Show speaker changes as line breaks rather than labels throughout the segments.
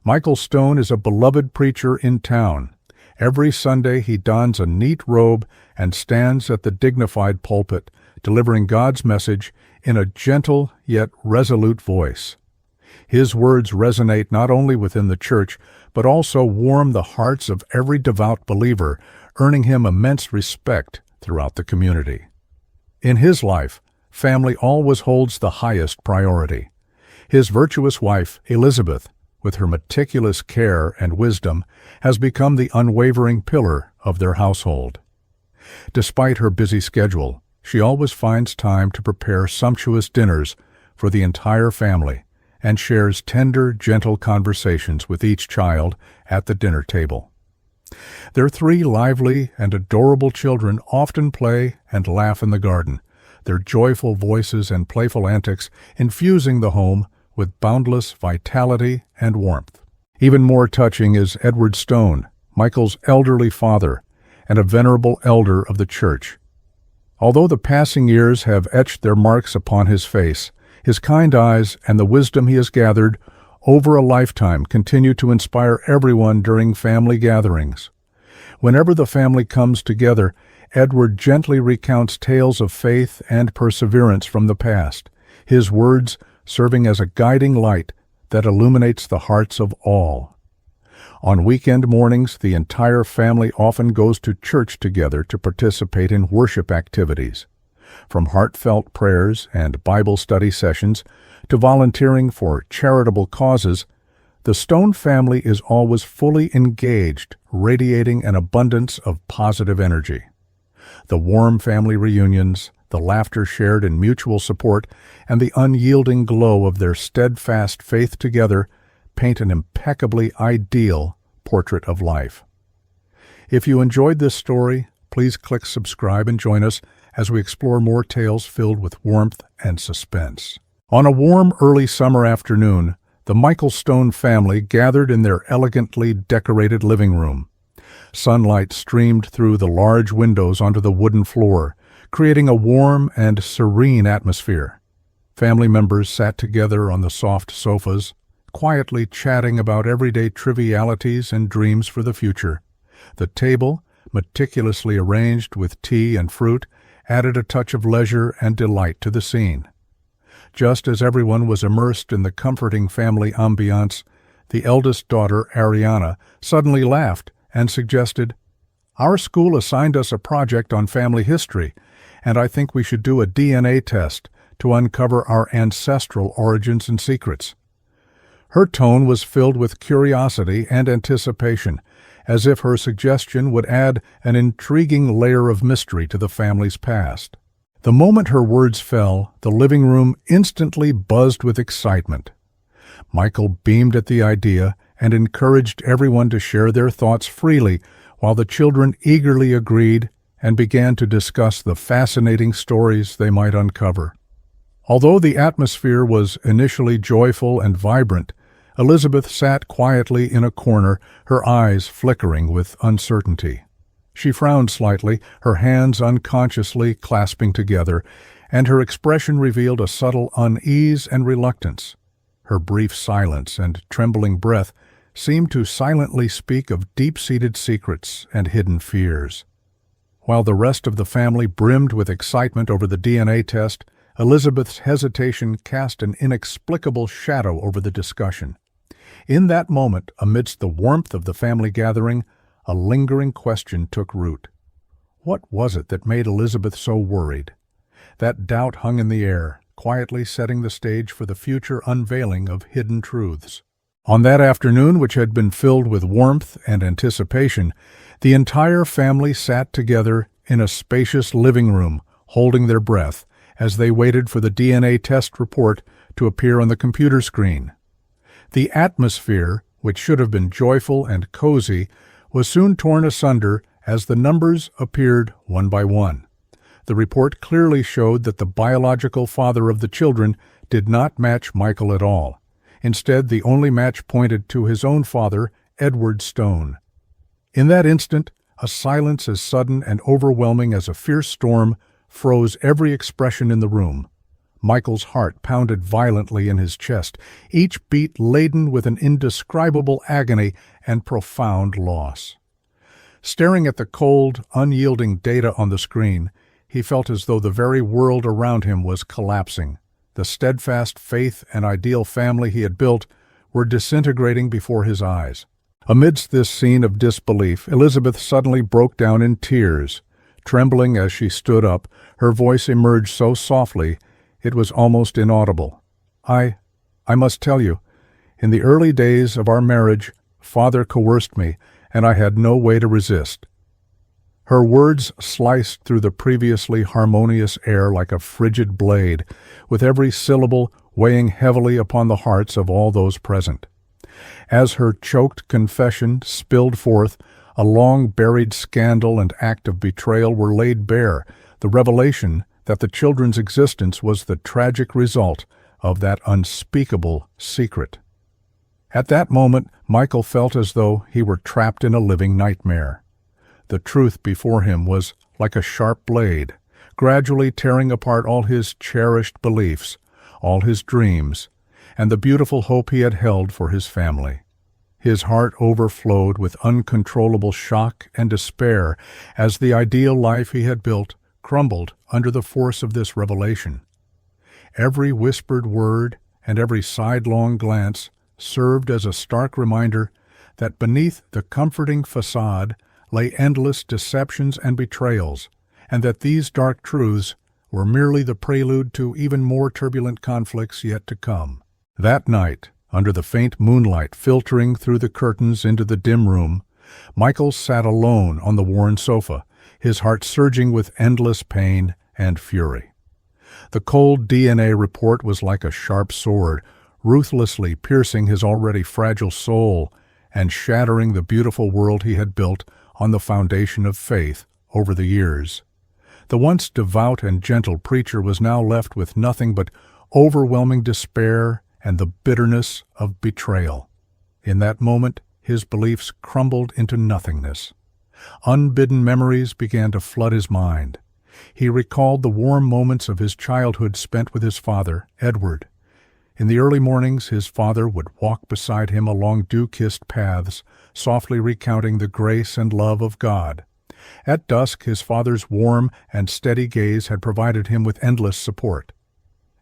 Michael Stone is a beloved preacher in town. Every Sunday he dons a neat robe and stands at the dignified pulpit, delivering God's message in a gentle yet resolute voice. His words resonate not only within the church, but also warm the hearts of every devout believer, earning him immense respect throughout the community. In his life, family always holds the highest priority. His virtuous wife, Elizabeth, with her meticulous care and wisdom, has become the unwavering pillar of their household. Despite her busy schedule, she always finds time to prepare sumptuous dinners for the entire family and shares tender, gentle conversations with each child at the dinner table. Their 3 lively and adorable children often play and laugh in the garden, their joyful voices and playful antics infusing the home with boundless vitality and warmth. Even more touching is Edward Stone, Michael's elderly father and a venerable elder of the church. Although the passing years have etched their marks upon his face, his kind eyes and the wisdom he has gathered over a lifetime continue to inspire everyone during family gatherings. Whenever the family comes together, Edward gently recounts tales of faith and perseverance from the past, his words serving as a guiding light that illuminates the hearts of all. On weekend mornings, the entire family often goes to church together to participate in worship activities. From heartfelt prayers and Bible study sessions to volunteering for charitable causes, the Stone family is always fully engaged, radiating an abundance of positive energy. The warm family reunions, the laughter shared in mutual support, and the unyielding glow of their steadfast faith together paint an impeccably ideal portrait of life. If you enjoyed this story, please click subscribe and join us as we explore more tales filled with warmth and suspense. On a warm early summer afternoon, the Michael Stone family gathered in their elegantly decorated living room. Sunlight streamed through the large windows onto the wooden floor, creating a warm and serene atmosphere. Family members sat together on the soft sofas, quietly chatting about everyday trivialities and dreams for the future. The table, meticulously arranged with tea and fruit, added a touch of leisure and delight to the scene. Just as everyone was immersed in the comforting family ambiance, the eldest daughter, Ariana, suddenly laughed and suggested, "Our school assigned us a project on family history, and I think we should do a DNA test to uncover our ancestral origins and secrets." Her tone was filled with curiosity and anticipation, as if her suggestion would add an intriguing layer of mystery to the family's past. The moment her words fell, the living room instantly buzzed with excitement. Michael beamed at the idea and encouraged everyone to share their thoughts freely, while the children eagerly agreed and began to discuss the fascinating stories they might uncover. Although the atmosphere was initially joyful and vibrant, Elizabeth sat quietly in a corner, her eyes flickering with uncertainty. She frowned slightly, her hands unconsciously clasping together, and her expression revealed a subtle unease and reluctance. Her brief silence and trembling breath seemed to silently speak of deep-seated secrets and hidden fears. While the rest of the family brimmed with excitement over the DNA test, Elizabeth's hesitation cast an inexplicable shadow over the discussion. In that moment, amidst the warmth of the family gathering, a lingering question took root. What was it that made Elizabeth so worried? That doubt hung in the air, quietly setting the stage for the future unveiling of hidden truths. On that afternoon, which had been filled with warmth and anticipation, the entire family sat together in a spacious living room, holding their breath, as they waited for the DNA test report to appear on the computer screen. The atmosphere, which should have been joyful and cozy, was soon torn asunder as the numbers appeared one by one. The report clearly showed that the biological father of the children did not match Michael at all. Instead, the only match pointed to his own father, Edward Stone. In that instant, a silence as sudden and overwhelming as a fierce storm froze every expression in the room. Michael's heart pounded violently in his chest, each beat laden with an indescribable agony and profound loss. Staring at the cold, unyielding data on the screen, he felt as though the very world around him was collapsing. The steadfast faith and ideal family he had built were disintegrating before his eyes. Amidst this scene of disbelief, Elizabeth suddenly broke down in tears. Trembling as she stood up, her voice emerged so softly it was almost inaudible. I must tell you, in the early days of our marriage, Father coerced me, and I had no way to resist. Her words sliced through the previously harmonious air like a frigid blade, with every syllable weighing heavily upon the hearts of all those present. As her choked confession spilled forth, a long-buried scandal and act of betrayal were laid bare, the revelation that the children's existence was the tragic result of that unspeakable secret. At that moment, Michael felt as though he were trapped in a living nightmare. The truth before him was like a sharp blade, gradually tearing apart all his cherished beliefs, all his dreams, and the beautiful hope he had held for his family. His heart overflowed with uncontrollable shock and despair as the ideal life he had built crumbled under the force of this revelation. Every whispered word and every sidelong glance served as a stark reminder that beneath the comforting facade lay endless deceptions and betrayals, and that these dark truths were merely the prelude to even more turbulent conflicts yet to come. That night, under the faint moonlight filtering through the curtains into the dim room, Michael sat alone on the worn sofa, his heart surging with endless pain and fury. The cold DNA report was like a sharp sword, ruthlessly piercing his already fragile soul and shattering the beautiful world he had built on the foundation of faith over the years. The once devout and gentle preacher was now left with nothing but overwhelming despair and the bitterness of betrayal. In that moment, his beliefs crumbled into nothingness. Unbidden memories began to flood his mind. He recalled the warm moments of his childhood spent with his father, Edward. In the early mornings, his father would walk beside him along dew-kissed paths, softly recounting the grace and love of God. At dusk, his father's warm and steady gaze had provided him with endless support.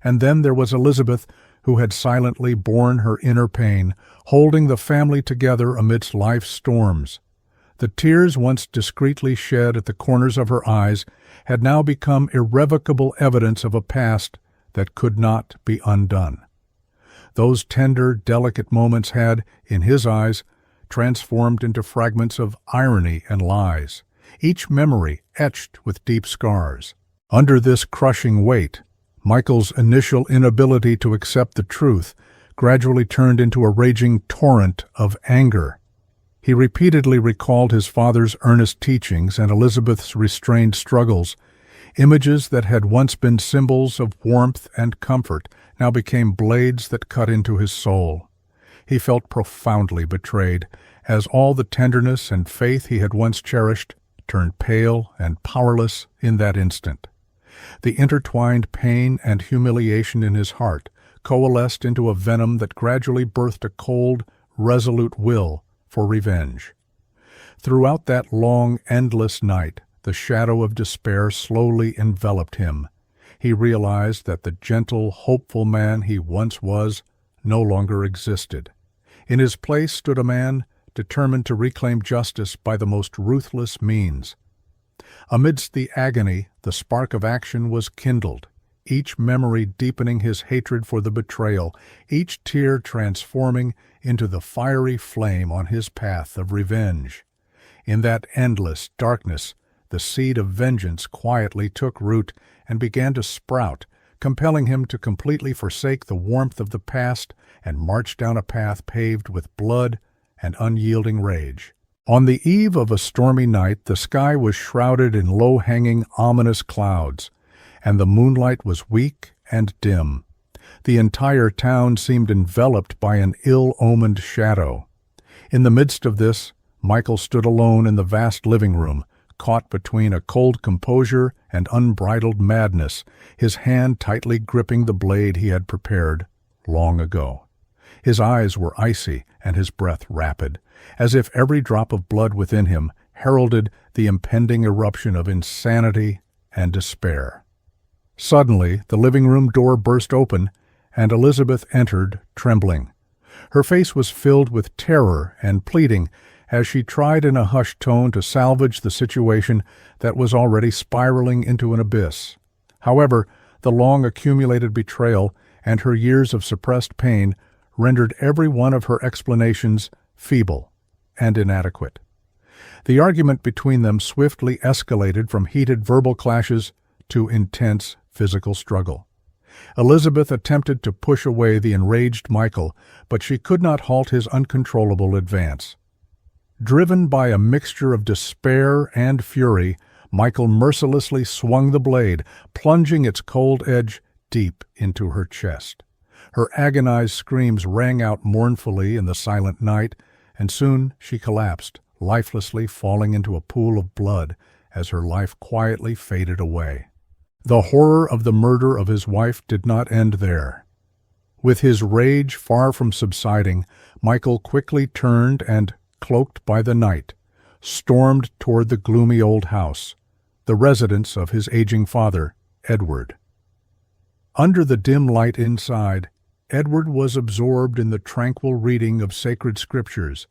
And then there was Elizabeth, who had silently borne her inner pain, holding the family together amidst life's storms. The tears once discreetly shed at the corners of her eyes had now become irrevocable evidence of a past that could not be undone. Those tender, delicate moments had, in his eyes, transformed into fragments of irony and lies, each memory etched with deep scars. Under this crushing weight, Michael's initial inability to accept the truth gradually turned into a raging torrent of anger. He repeatedly recalled his father's earnest teachings and Elizabeth's restrained struggles. Images that had once been symbols of warmth and comfort now became blades that cut into his soul. He felt profoundly betrayed, as all the tenderness and faith he had once cherished turned pale and powerless in that instant. The intertwined pain and humiliation in his heart coalesced into a venom that gradually birthed a cold, resolute will for revenge. Throughout that long, endless night, the shadow of despair slowly enveloped him. He realized that the gentle, hopeful man he once was no longer existed. In his place stood a man determined to reclaim justice by the most ruthless means. Amidst the agony, the spark of action was kindled, each memory deepening his hatred for the betrayal, each tear transforming into the fiery flame on his path of revenge. In that endless darkness, the seed of vengeance quietly took root and began to sprout, compelling him to completely forsake the warmth of the past and march down a path paved with blood and unyielding rage. On the eve of a stormy night, the sky was shrouded in low-hanging, ominous clouds, and the moonlight was weak and dim. The entire town seemed enveloped by an ill-omened shadow. In the midst of this, Michael stood alone in the vast living room, caught between a cold composure and unbridled madness, his hand tightly gripping the blade he had prepared long ago. His eyes were icy and his breath rapid, as if every drop of blood within him heralded the impending eruption of insanity and despair. Suddenly, the living room door burst open, and Elizabeth entered, trembling. Her face was filled with terror and pleading as she tried in a hushed tone to salvage the situation that was already spiraling into an abyss. However, the long-accumulated betrayal and her years of suppressed pain rendered every one of her explanations feeble and inadequate. The argument between them swiftly escalated from heated verbal clashes to intense physical struggle. Elizabeth attempted to push away the enraged Michael, but she could not halt his uncontrollable advance. Driven by a mixture of despair and fury, Michael mercilessly swung the blade, plunging its cold edge deep into her chest. Her agonized screams rang out mournfully in the silent night, and soon she collapsed, lifelessly falling into a pool of blood as her life quietly faded away. The horror of the murder of his wife did not end there. With his rage far from subsiding, Michael quickly turned and, cloaked by the night, stormed toward the gloomy old house, the residence of his aging father, Edward. Under the dim light inside, Edward was absorbed in the tranquil reading of sacred scriptures.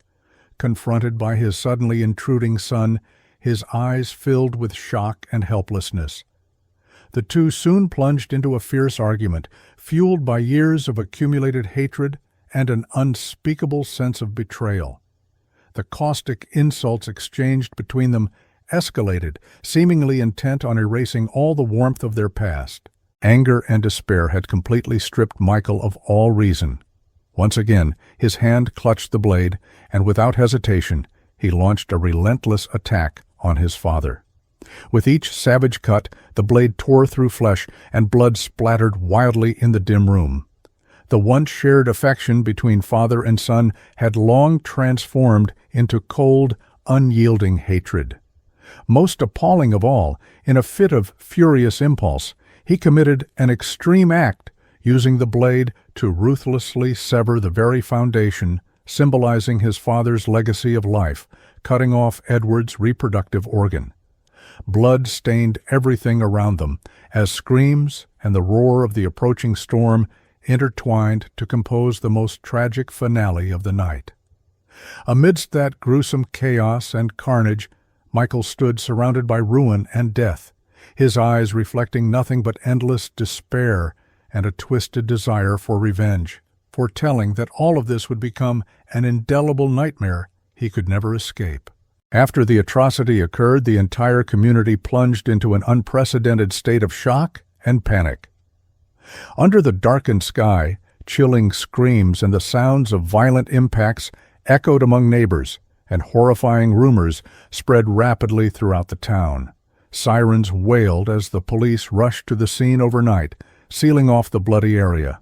Confronted by his suddenly intruding son, his eyes filled with shock and helplessness. The two soon plunged into a fierce argument, fueled by years of accumulated hatred and an unspeakable sense of betrayal. The caustic insults exchanged between them escalated, seemingly intent on erasing all the warmth of their past. Anger and despair had completely stripped Michael of all reason. Once again, his hand clutched the blade, and without hesitation, he launched a relentless attack on his father. With each savage cut, the blade tore through flesh, and blood splattered wildly in the dim room. The once shared affection between father and son had long transformed into cold, unyielding hatred. Most appalling of all, in a fit of furious impulse, he committed an extreme act, using the blade to ruthlessly sever the very foundation symbolizing his father's legacy of life, cutting off Edward's reproductive organ. Blood stained everything around them, as screams and the roar of the approaching storm intertwined to compose the most tragic finale of the night. Amidst that gruesome chaos and carnage, Michael stood surrounded by ruin and death, his eyes reflecting nothing but endless despair and a twisted desire for revenge, foretelling that all of this would become an indelible nightmare he could never escape. After the atrocity occurred, the entire community plunged into an unprecedented state of shock and panic. Under the darkened sky, chilling screams and the sounds of violent impacts echoed among neighbors, and horrifying rumors spread rapidly throughout the town. Sirens wailed as the police rushed to the scene overnight, sealing off the bloody area.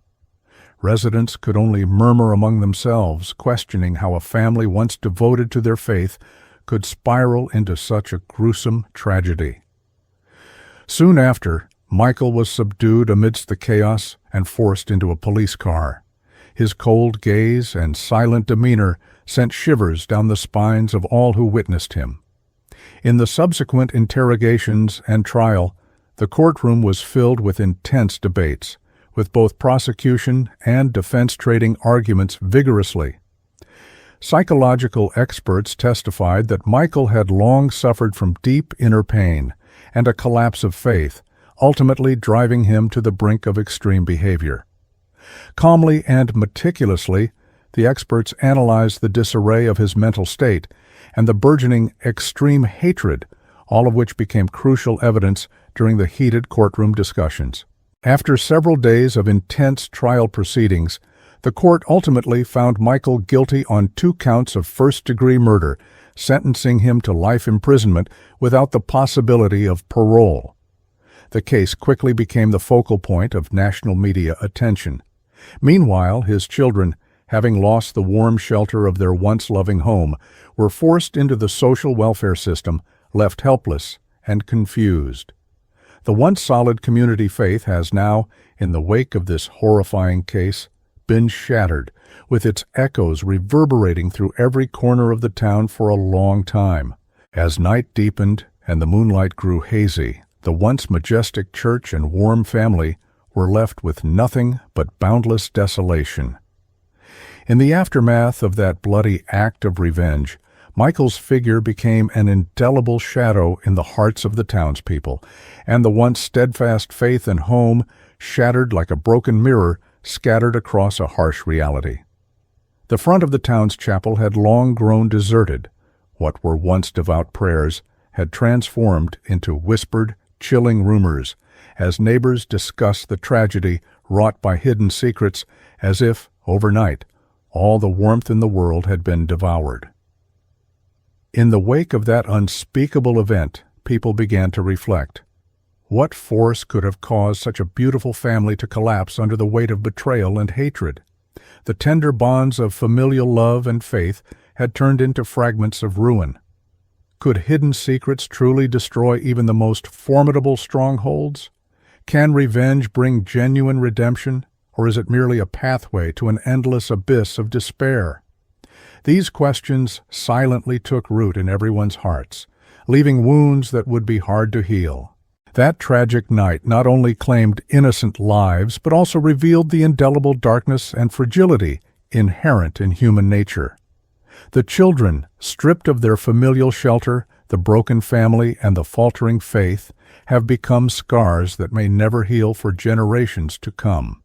Residents could only murmur among themselves, questioning how a family once devoted to their faith could spiral into such a gruesome tragedy. Soon after, Michael was subdued amidst the chaos and forced into a police car. His cold gaze and silent demeanor sent shivers down the spines of all who witnessed him. In the subsequent interrogations and trial, the courtroom was filled with intense debates, with both prosecution and defense trading arguments vigorously. Psychological experts testified that Michael had long suffered from deep inner pain and a collapse of faith, ultimately driving him to the brink of extreme behavior. Calmly and meticulously, the experts analyzed the disarray of his mental state and the burgeoning extreme hatred, all of which became crucial evidence during the heated courtroom discussions. After several days of intense trial proceedings, the court ultimately found Michael guilty on 2 counts of first-degree murder, sentencing him to life imprisonment without the possibility of parole. The case quickly became the focal point of national media attention. Meanwhile, his children, having lost the warm shelter of their once loving home, were forced into the social welfare system, left helpless and confused. The once solid community faith has now, in the wake of this horrifying case, been shattered, with its echoes reverberating through every corner of the town for a long time. As night deepened and the moonlight grew hazy, the once majestic church and warm family were left with nothing but boundless desolation. In the aftermath of that bloody act of revenge, Michael's figure became an indelible shadow in the hearts of the townspeople, and the once steadfast faith and home, shattered like a broken mirror, scattered across a harsh reality. The front of the town's chapel had long grown deserted. What were once devout prayers had transformed into whispered, chilling rumors as neighbors discussed the tragedy wrought by hidden secrets, as if, overnight, all the warmth in the world had been devoured. In the wake of that unspeakable event, people began to reflect. What force could have caused such a beautiful family to collapse under the weight of betrayal and hatred? The tender bonds of familial love and faith had turned into fragments of ruin. Could hidden secrets truly destroy even the most formidable strongholds? Can revenge bring genuine redemption, or is it merely a pathway to an endless abyss of despair? These questions silently took root in everyone's hearts, leaving wounds that would be hard to heal. That tragic night not only claimed innocent lives, but also revealed the indelible darkness and fragility inherent in human nature. The children, stripped of their familial shelter, the broken family, and the faltering faith, have become scars that may never heal for generations to come.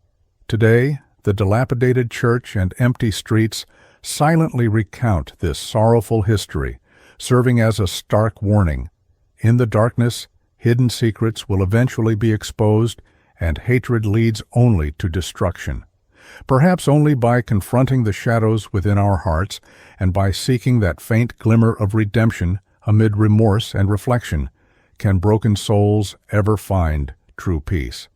Today, the dilapidated church and empty streets silently recount this sorrowful history, serving as a stark warning. In the darkness, hidden secrets will eventually be exposed, and hatred leads only to destruction. Perhaps only by confronting the shadows within our hearts and by seeking that faint glimmer of redemption amid remorse and reflection can broken souls ever find true peace.